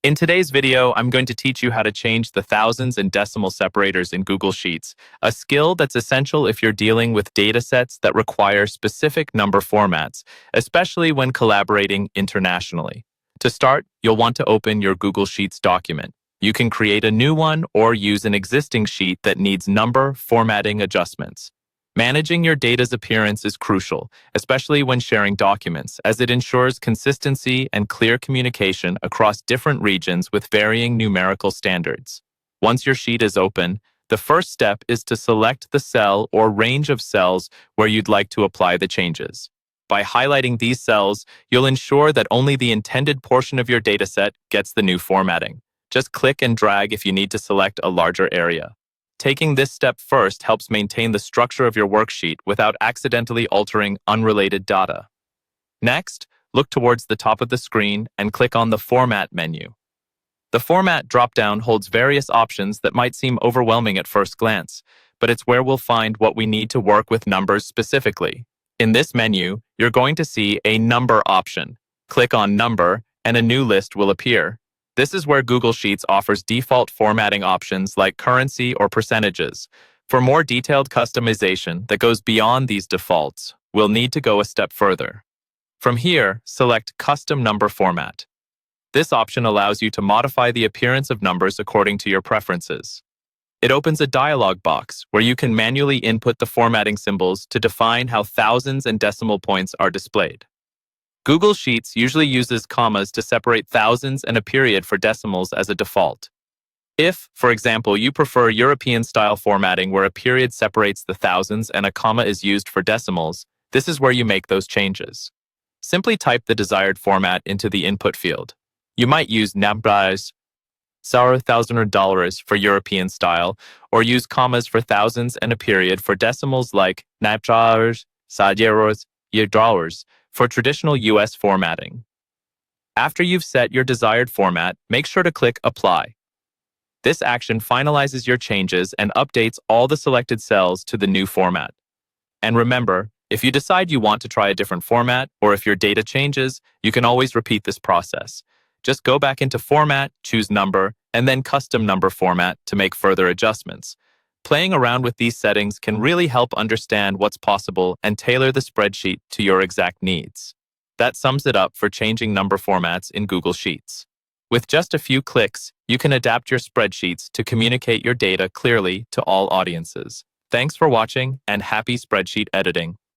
In today's video, I'm going to teach you how to change the thousands and decimal separators in Google Sheets, a skill that's essential if you're dealing with data sets that require specific number formats, especially when collaborating internationally. To start, you'll want to open your Google Sheets document. You can create a new one or use an existing sheet that needs number formatting adjustments. Managing your data's appearance is crucial, especially when sharing documents, as it ensures consistency and clear communication across different regions with varying numerical standards. Once your sheet is open, the first step is to select the cell or range of cells where you'd like to apply the changes. By highlighting these cells, you'll ensure that only the intended portion of your dataset gets the new formatting. Just click and drag if you need to select a larger area. Taking this step first helps maintain the structure of your worksheet without accidentally altering unrelated data. Next, look towards the top of the screen and click on the Format menu. The Format drop-down holds various options that might seem overwhelming at first glance, but it's where we'll find what we need to work with numbers specifically. In this menu, you're going to see a Number option. Click on Number, and a new list will appear. This is where Google Sheets offers default formatting options like currency or percentages. For more detailed customization that goes beyond these defaults, we'll need to go a step further. From here, select Custom Number Format. This option allows you to modify the appearance of numbers according to your preferences. It opens a dialog box where you can manually input the formatting symbols to define how thousands and decimal points are displayed. Google Sheets usually uses commas to separate thousands and a period for decimals as a default. If, for example, you prefer European-style formatting where a period separates the thousands and a comma is used for decimals, this is where you make those changes. Simply type the desired format into the input field. You might use nabrais, $1,000 or dollars for European style, or use commas for thousands and a period for decimals like nabrais, $1,000, $1 for traditional US formatting. After you've set your desired format, make sure to click Apply. This action finalizes your changes and updates all the selected cells to the new format. And remember, if you decide you want to try a different format, or if your data changes, you can always repeat this process. Just go back into Format, choose Number, and then Custom Number Format to make further adjustments. Playing around with these settings can really help understand what's possible and tailor the spreadsheet to your exact needs. That sums it up for changing number formats in Google Sheets. With just a few clicks, you can adapt your spreadsheets to communicate your data clearly to all audiences. Thanks for watching, and happy spreadsheet editing.